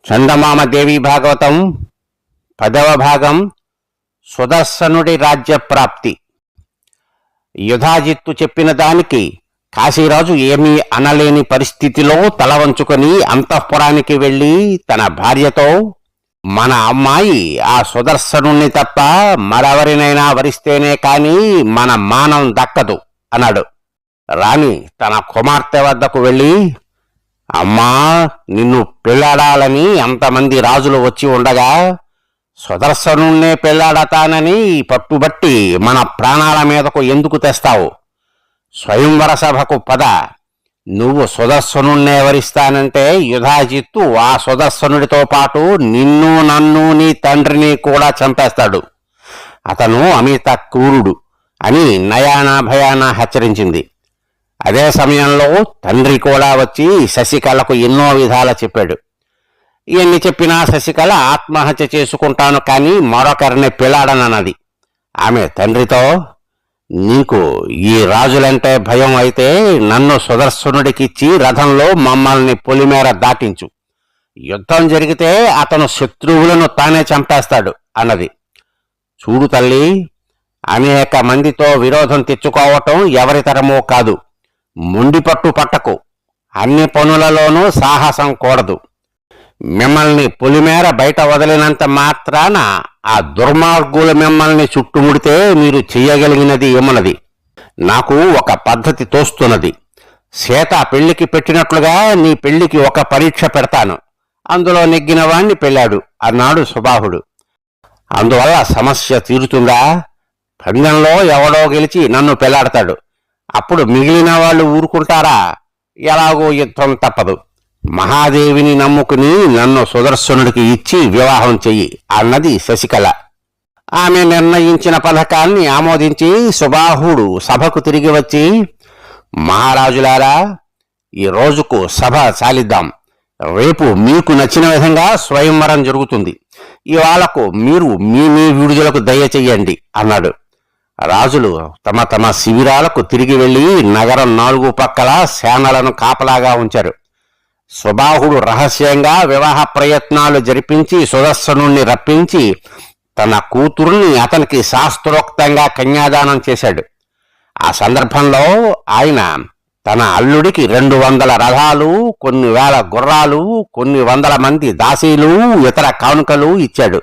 చందమామ దేవి భాగవతం 10వ భాగం సుదర్శనుడి రాజ్యప్రాప్తి. యుధాజిత్తు చెప్పిన దానికి కాశీరాజు ఏమీ అనలేని పరిస్థితిలో తల వంచుకొని అంతఃపురానికి వెళ్ళి తన భార్యతో, మన అమ్మాయి ఆ సుదర్శనుణ్ణి తప్ప మరెవరినైనా వరిస్తేనే కాని మన మానం దక్కదు అన్నాడు. రాణి తన కుమార్తె వద్దకు వెళ్ళి, అమ్మా, నిన్ను పెళ్లాడాలని అంతమంది రాజులు వచ్చి ఉండగా సుదర్శనుణ్ణే పెళ్లాడతానని పట్టుబట్టి మన ప్రాణాల మీదకు ఎందుకు తెస్తావు? స్వయంవర సభకు పద. నువ్వు సుదర్శనుణ్ణే వరిస్తానంటే యుధాజిత్తు ఆ సుదర్శనుడితో పాటు నిన్ను, నన్ను, నీ తండ్రిని కూడా చంపేస్తాడు. అతను అమిత క్రూరుడు అని నయానా భయానా హెచ్చరించింది. అదే సమయంలో తండ్రి కూడా వచ్చి శశికళకు ఎన్నో విధాల చెప్పాడు. ఎన్ని చెప్పినా శశికళ ఆత్మహత్య చేసుకుంటాను కానీ మరొకరిని పెళ్లాడనన్నది. ఆమె తండ్రితో, నీకు ఈ రాజులంటే భయం అయితే నన్ను సుదర్శనుడికిచ్చి రథంలో మమ్మల్ని పొలిమేర దాటించు. యుద్ధం జరిగితే అతను శత్రువులను తానే చంపేస్తాడు అన్నది. చూడు తల్లి, అనేక మందితో విరోధం తెచ్చుకోవటం ఎవరితరమో కాదు. మొండిపట్టు పట్టకు. అన్ని పనులలోనూ సాహసం కూడదు. మిమ్మల్ని పొలిమేర బయట వదిలినంత మాత్రాన ఆ దుర్మార్గులు మిమ్మల్ని చుట్టుముడితే మీరు చెయ్యగలిగినది ఏమన్నది? నాకు ఒక పద్ధతి తోస్తున్నది. సీత పెళ్లికి పెట్టినట్లుగా నీ పెళ్లికి ఒక పరీక్ష పెడతాను. అందులో నెగ్గిన వాణ్ణి పెళ్ళాడు అన్నాడు సుబాహుడు. అందువల్ల సమస్య తీరుతుందా? పందెంలో ఎవడో గెలిచి నన్ను పెళ్లాడతాడు. అప్పుడు మిగిలిన వాళ్ళు ఊరుకుంటారా? ఎలాగో యుద్ధం తప్పదు. మహాదేవిని నమ్ముకుని నన్ను సుదర్శనుడికి ఇచ్చి వివాహం చెయ్యి అన్నది శశికళ. ఆమె నిర్ణయించిన పథకాన్ని ఆమోదించి సుబాహుడు సభకు తిరిగి వచ్చి, మహారాజులారా, ఈ రోజుకు సభ చాలిద్దాం. రేపు మీకు నచ్చిన విధంగా స్వయంవరం జరుగుతుంది. ఇవాళకు మీరు మీ విడుదలకు దయచెయ్యండి అన్నాడు. రాజులు తమ తమ శిబిరాలకు తిరిగి వెళ్లి నగరం 4 పక్కల సేనలను కాపలాగా ఉంచారు. సుబాహుడు రహస్యంగా వివాహ ప్రయత్నాలు జరిపించి సుదర్శనుణ్ణి రప్పించి తన కూతుర్ని అతనికి శాస్త్రోక్తంగా కన్యాదానం చేశాడు. ఆ సందర్భంలో ఆయన తన అల్లుడికి 200 రథాలు, కొన్ని వేల గుర్రాలు, కొన్ని వందల మంది దాసీలు, ఇతర కానుకలు ఇచ్చాడు.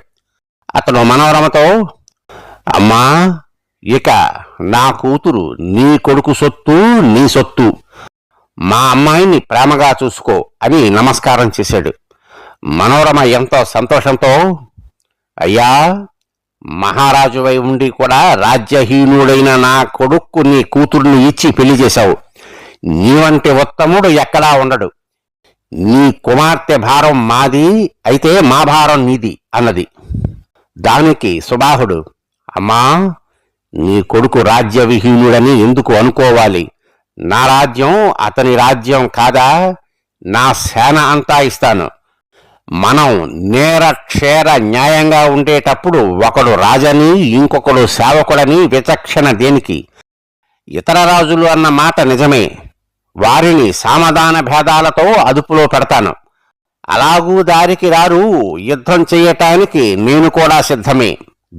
అతను మనోరమతో, అమ్మా, ఇక నా కూతురు నీ కొడుకు సొత్తు, నీ సొత్తు. మా అమ్మాయిని ప్రేమగా చూసుకో అని నమస్కారం చేశాడు. మనోరమ ఎంతో సంతోషంతో, అయ్యా, మహారాజువై ఉండి కూడా రాజ్యహీనుడైన నా కొడుక్కు నీ కూతుర్ని ఇచ్చి పెళ్లి చేశావు. నీవంటి ఉత్తముడు ఎక్కడా ఉండడు. నీ కుమార్తె భారం మాది అయితే మా భారం నీది అన్నది. దానికి సుబాహుడు, అమ్మా, నీ కొడుకు రాజ్యవిహీనుడని ఎందుకు అనుకోవాలి? నా రాజ్యం అతని రాజ్యం కాదా? నా సేన అంతా ఇస్తాను. మనం నేరక్షేర న్యాయంగా ఉండేటప్పుడు ఒకడు రాజని, ఇంకొకడు సేవకుడని విచక్షణ దేనికి? ఇతర రాజులు అన్న మాట నిజమే. వారిని సామధాన భేదాలతో అదుపులో పెడతాను. అలాగూ దారికి రారు. యుద్ధం చెయ్యటానికి నేను కూడా సిద్ధమే.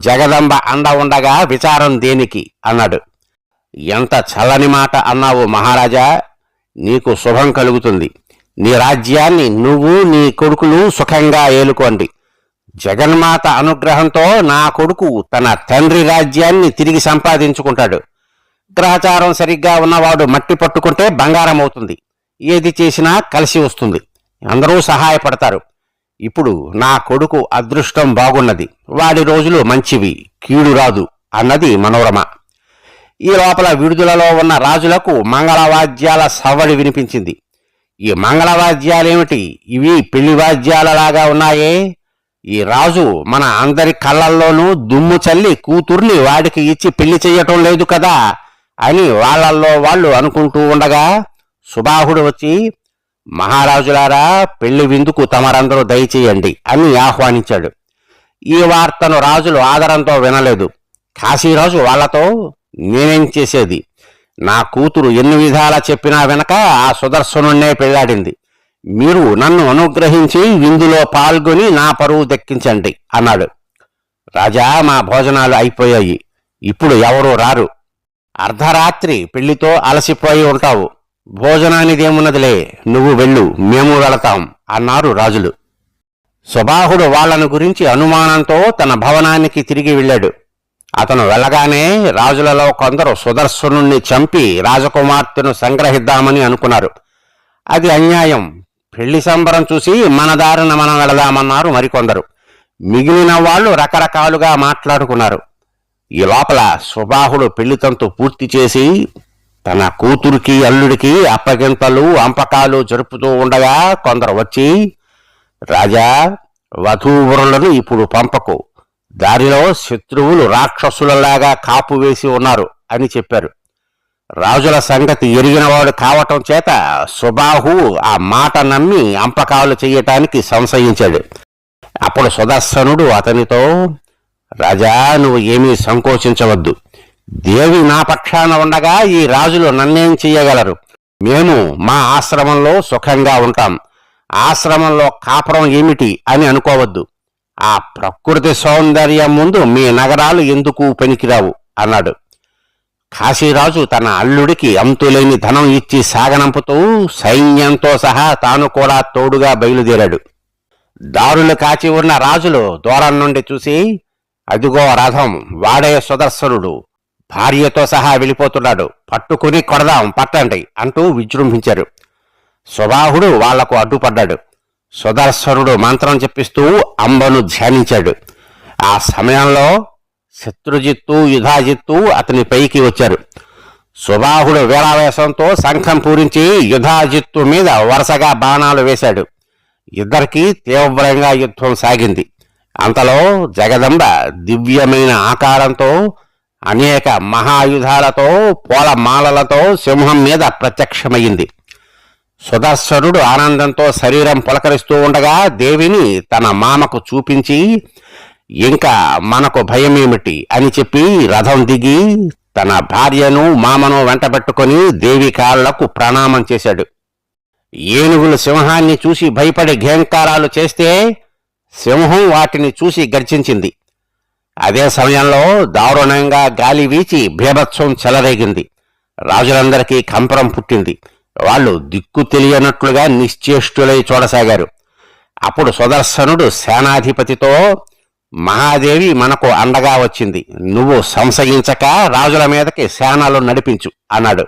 జగదంబ అండ ఉండగా విచారం దేనికి అన్నాడు. ఎంత చల్లని మాట అన్నావు మహారాజా. నీకు శుభం కలుగుతుంది. నీ రాజ్యాన్ని నువ్వు, నీ కొడుకులు సుఖంగా ఏలుకోండి. జగన్మాత అనుగ్రహంతో నా కొడుకు తన తండ్రి రాజ్యాన్ని తిరిగి సంపాదించుకుంటాడు. గ్రహచారం సరిగ్గా ఉన్నవాడు మట్టి పట్టుకుంటే బంగారం అవుతుంది. ఏది చేసినా కలిసి వస్తుంది. అందరూ సహాయపడతారు. ఇప్పుడు నా కొడుకు అదృష్టం బాగున్నది. వాడి రోజులు మంచివి, కీడు రాదు అన్నది మనోరమ. ఈ లోపల విడుదలలో ఉన్న రాజులకు మంగళవాద్యాల సవ్వడి వినిపించింది. ఈ మంగళవాద్యాలేమిటి? ఇవి పెళ్లి వాద్యాలలాగా ఉన్నాయే. ఈ రాజు మన అందరి కళ్ళల్లోనూ దుమ్ము చల్లి కూతుర్ని వాడికి ఇచ్చి పెళ్లి చెయ్యటం లేదు కదా అని వాళ్లల్లో వాళ్ళు అనుకుంటూ ఉండగా సుబాహుడు వచ్చి, మహారాజులారా, పెళ్లి విందుకు తమరందరూ దయచేయండి అని ఆహ్వానించాడు. ఈ వార్తను రాజులు ఆదరంతో వినలేదు. కాశీరాజు వాళ్లతో, నేనేం చేసేది? నా కూతురు ఎన్ని విధాలా చెప్పినా వెనక ఆ సుదర్శనుణ్ణే పెళ్లాడింది. మీరు నన్ను అనుగ్రహించి విందులో పాల్గొని నా పరువు దక్కించండి అన్నాడు. రాజా, మా భోజనాలు అయిపోయాయి, ఇప్పుడు ఎవరూ రారు. అర్ధరాత్రి పెళ్లితో అలసిపోయి ఉంటావు, భోజనానిదేమున్నదిలే, నువ్వు వెళ్ళు, మేము వెళతాం అన్నారు రాజులు. సుబాహుడు వాళ్లను గురించి అనుమానంతో తన భవనానికి తిరిగి వెళ్ళాడు. అతను వెళ్ళగానే రాజులలో కొందరు సుదర్శనుణ్ణి చంపి రాజకుమార్తెను సంగ్రహిద్దామని అనుకున్నారు. అది అన్యాయం, పెళ్లి సంబరం చూసి మన దారిన మనం వెళదామన్నారు మరికొందరు. మిగిలిన వాళ్ళు రకరకాలుగా మాట్లాడుకున్నారు. ఈ లోపల సుబాహుడు పెళ్లితంతు పూర్తి చేసి తన కూతురికి అల్లుడికి అప్పగింతలు అంపకాలు జరుపుతూ ఉండగా కొందరు వచ్చి, రాజా, వధూవరులను ఇప్పుడు పంపకు, దారిలో శత్రువులు రాక్షసులలాగా కాపు వేసి ఉన్నారు అని చెప్పారు. రాజుల సంగతి ఎరిగినవాడు కావటం చేత సుబాహు ఆ మాట నమ్మి అంపకాలు చెయ్యటానికి సంశయించాడు. అప్పుడు సుదర్శనుడు అతనితో, రాజా, నువ్వు ఏమీ సంకోచించవద్దు, దేవి నా పక్షాన ఉండగా ఈ రాజులు నన్నేం చెయ్యగలరు? మేము మా ఆశ్రమంలో సుఖంగా ఉంటాం, ఆశ్రమంలో కాపురం ఏమిటి అని అనుకోవద్దు. ఆ ప్రకృతి సౌందర్యం ముందు మీ నగరాలు ఎందుకు పనికిరావు అన్నాడు. కాశీరాజు తన అల్లుడికి అంతులేని ధనం ఇచ్చి సాగనంపుతూ సైన్యంతో సహా తాను కూడా తోడుగా బయలుదేరాడు. దారులు కాచి ఉన్న రాజులు దూరం నుండి చూసి, అదిగో రథం, వాడే సుదర్శనుడు, భార్యతో సహా వెళ్ళిపోతున్నాడు, పట్టుకుని కొడదాం, పట్టండి అంటూ విజృంభించారు. సుబాహుడు వాళ్లకు అడ్డుపడ్డాడు. సుదర్శనుడు మంత్రం చెప్పిస్తూ అంబను ధ్యానించాడు. ఆ సమయంలో శత్రుజిత్తు, యుధాజిత్తు అతని పైకి వచ్చారు. సుబాహుడు వీరావేశంతో శంఖం పూరించి యుధాజిత్తు మీద వరుసగా బాణాలు వేశాడు. ఇద్దరికీ తీవ్రంగా యుద్ధం సాగింది. అంతలో జగదంబ దివ్యమైన ఆకారంతో అనేక మహాయుధాలతో పూలమాలలతో సింహం మీద ప్రత్యక్షమయ్యింది. సుదర్శనుడు ఆనందంతో శరీరం పులకరిస్తూ ఉండగా దేవిని తన మామకు చూపించి, ఇంకా మనకు భయమేమిటి అని చెప్పి రథం దిగి తన భార్యను మామను వెంటబెట్టుకుని దేవి కాళ్లకు ప్రణామం చేశాడు. ఏనుగులు సింహాన్ని చూసి భయపడి ఘేంకారాలు చేస్తే సింహం వాటిని చూసి గర్జించింది. అదే సమయంలో దారుణంగా గాలి వీచి భీభత్సం చెలరేగింది. రాజులందరికీ కంపరం పుట్టింది. వాళ్ళు దిక్కు తెలియనట్లుగా నిశ్చేష్టులై చూడసాగారు. అప్పుడు సుదర్శనుడు సేనాధిపతితో, మహాదేవి మనకు అండగా వచ్చింది, నువ్వు సంశయించక రాజుల మీదకి సేనలు నడిపించు అన్నాడు.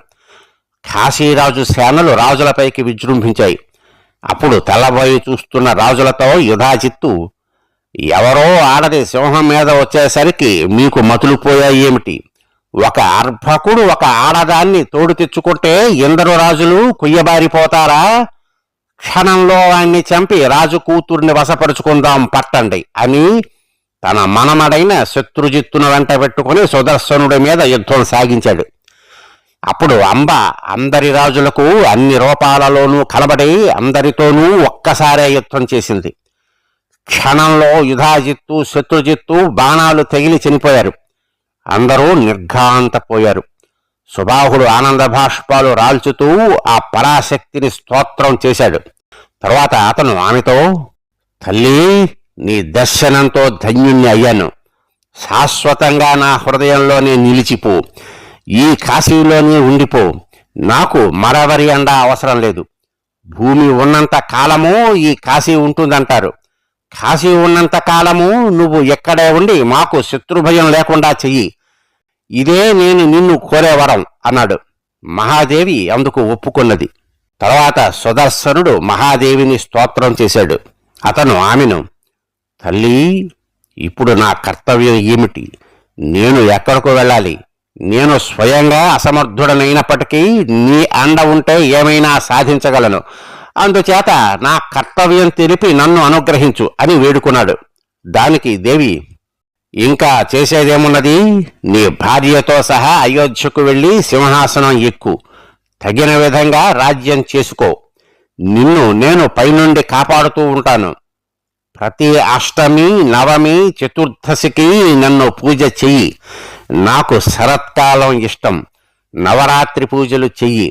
కాశీరాజు సేనలు రాజులపైకి విజృంభించాయి. అప్పుడు తెల్లబోయి చూస్తున్న రాజులతో యుధాజిత్తు, ఎవరో ఆడది సింహం మీద వచ్చేసరికి మీకు మతులు పోయాయేమిటి? ఒక అర్భకుడు ఒక ఆడదాన్ని తోడు తెచ్చుకుంటే ఎందరో రాజులు కుయ్యబారిపోతారా? క్షణంలో వాణ్ణి చంపి రాజు కూతుర్ని వశపరుచుకుందాం, పట్టండి అని తన మనమడైన శత్రుజిత్తును వెంట పెట్టుకుని సుదర్శనుడి మీద యుద్ధం సాగించాడు. అప్పుడు అంబ అందరి రాజులకు అన్ని రూపాలలోనూ కలబడి అందరితోనూ ఒక్కసారే యుద్ధం చేసింది. క్షణంలో యుధాజిత్తు, శత్రుజిత్తు బాణాలు తగిలి చనిపోయారు. అందరూ నిర్ఘాంతపోయారు. సుబాహుడు ఆనంద భాష్పాలు రాల్చుతూ ఆ పరాశక్తిని స్తోత్రం చేశాడు. తరువాత అతను ఆమెతో, తల్లి, నీ దర్శనంతో ధన్యుణ్ణి అయ్యాను, శాశ్వతంగా నా హృదయంలోనే నిలిచిపో, ఈ కాశీలోనే ఉండిపో, నాకు మరెవరి అండ అవసరం లేదు. భూమి ఉన్నంత కాలము ఈ కాశీ ఉంటుందంటారు, కాశీ ఉన్నంత కాలము నువ్వు ఎక్కడే ఉండి మాకు శత్రుభయం లేకుండా చెయ్యి, ఇదే నేను నిన్ను కోరే వరం అన్నాడు. మహాదేవి అందుకు ఒప్పుకున్నది. తర్వాత సుదర్శనుడు మహాదేవిని స్తోత్రం చేశాడు. అతను ఆమెను, తల్లి, ఇప్పుడు నా కర్తవ్యం ఏమిటి? నేను ఎక్కడకు వెళ్ళాలి? నేను స్వయంగా అసమర్థుడనైనప్పటికీ నీ అండ ఉంటే ఏమైనా సాధించగలను, అందుచేత నా కర్తవ్యం తెలిపి నన్ను అనుగ్రహించు అని వేడుకున్నాడు. దానికి దేవి, ఇంకా చేసేదేమున్నది? నీ భార్యతో సహా అయోధ్యకు వెళ్ళి సింహాసనం ఎక్కు, తగిన విధంగా రాజ్యం చేసుకో, నిన్ను నేను పైనుండి కాపాడుతూ ఉంటాను. ప్రతి అష్టమి, నవమి, చతుర్దశికి నన్ను పూజ చెయ్యి, నాకు శరత్కాలం ఇష్టం, నవరాత్రి పూజలు చెయ్యి,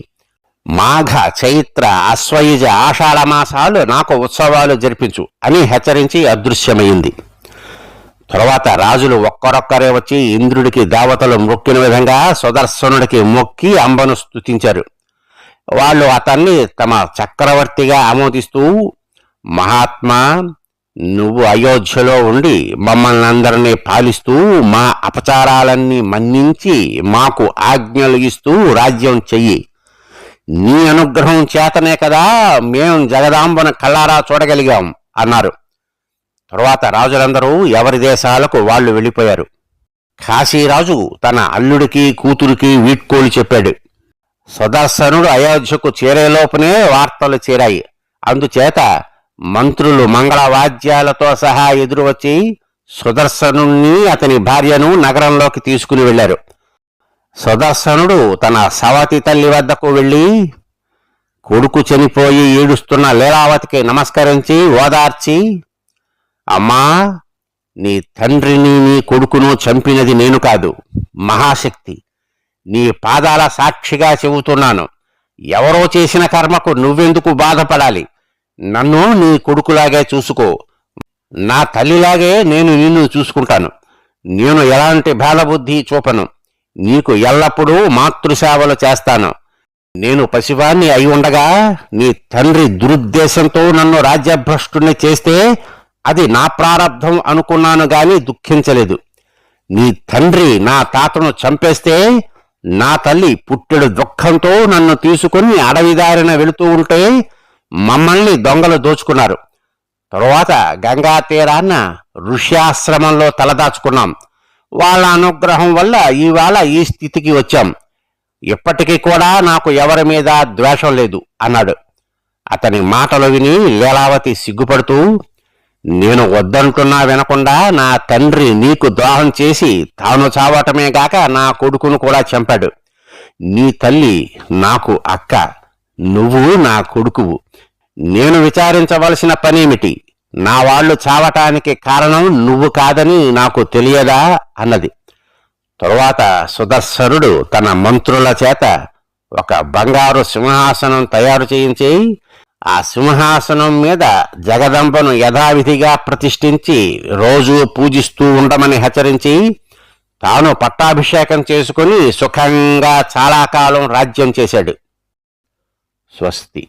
మాఘ చైత్ర అశ్వయుజ ఆషాఢ మాసాలు నాకు ఉత్సవాలు జరిపించు అని హెచ్చరించి అదృశ్యమైంది. తరువాత రాజులు ఒక్కరొక్కరే వచ్చి ఇంద్రుడికి దేవతలు మొక్కిన విధంగా సుదర్శనుడికి మొక్కి అంబను స్తుతించారు. వాళ్ళు అతన్ని తమ చక్రవర్తిగా ఆమోదిస్తూ, మహాత్మా, నువ్వు అయోధ్యలో ఉండి మమ్మల్ని అందరినీ పాలిస్తూ మా అపచారాలన్నీ మన్నించి మాకు ఆజ్ఞలు ఇస్తూ రాజ్యం చెయ్యి. నీ అనుగ్రహం చేతనే కదా మేం జగదాంబను కళ్ళారా చూడగలిగాం అన్నారు. తరువాత రాజులందరూ ఎవరి దేశాలకు వాళ్ళు వెళ్ళిపోయారు. కాశీరాజు తన అల్లుడికి కూతురికి వీడ్కోలు చెప్పాడు. సుదర్శనుడు అయోధ్యకు చేరేలోపునే వార్తలు చేరాయి. అందుచేత మంత్రులు మంగళవాద్యాలతో సహా ఎదురు వచ్చి సుదర్శనుణ్ణి అతని భార్యను నగరంలోకి తీసుకుని వెళ్లారు. సుదర్శనుడు తన సవతి తల్లి వద్దకు వెళ్లి కొడుకు చనిపోయి ఏడుస్తున్న లీలావతికి నమస్కరించి ఓదార్చి, అమ్మా, నీ తండ్రిని నీ కొడుకును చంపినది నేను కాదు, మహాశక్తి. నీ పాదాల సాక్షిగా చెబుతున్నాను, ఎవరో చేసిన కర్మకు నువ్వెందుకు బాధపడాలి? నన్ను నీ కొడుకులాగే చూసుకో. నా తల్లిలాగే నేను నిన్ను చూసుకుంటాను. నేను ఎలాంటి భేదబుద్ధి చూపను. నీకు ఎల్లప్పుడూ మాతృసేవలు చేస్తాను. నేను పసివాణ్ణి అయి ఉండగా నీ తండ్రి దురుద్దేశంతో నన్ను రాజ్యభ్రష్టుని చేస్తే అది నా ప్రారబ్ధం అనుకున్నాను గాని దుఃఖించలేదు. నీ తండ్రి నా తాతను చంపేస్తే నా తల్లి పుట్టెడు దుఃఖంతో నన్ను తీసుకుని అడవిదారిన వెళుతూ ఉంటే మమ్మల్ని దొంగలు దోచుకున్నారు. తరువాత గంగా తీరాన్న ఋష్యాశ్రమంలో తలదాచుకున్నాం. వాళ్ళ అనుగ్రహం వల్ల ఇవాళ ఈ స్థితికి వచ్చాం. ఇప్పటికీ కూడా నాకు ఎవరి మీద ద్వేషం లేదు అన్నాడు. అతని మాటలు విని లీలావతి సిగ్గుపడుతూ, నేను వద్దంటున్నా వినకుండా నా తండ్రి నీకు ద్రోహం చేసి తాను చావటమే గాక నా కొడుకును కూడా చంపాడు. నీ తల్లి నాకు అక్క, నువ్వు నా కొడుకువు. నేను విచారించవలసిన పనేమిటి? నా వాళ్ళు చావటానికి కారణం నువ్వు కాదని నాకు తెలియదా అన్నది. తరువాత సుదర్శనుడు తన మంత్రుల చేత ఒక బంగారు సింహాసనం తయారు చేయించి ఆ సింహాసనం మీద జగదంబను యథావిధిగా ప్రతిష్ఠించి రోజూ పూజిస్తూ ఉండమని హెచ్చరించి తాను పట్టాభిషేకం చేసుకుని సుఖంగా చాలా కాలం రాజ్యం చేశాడు. స్వస్తి.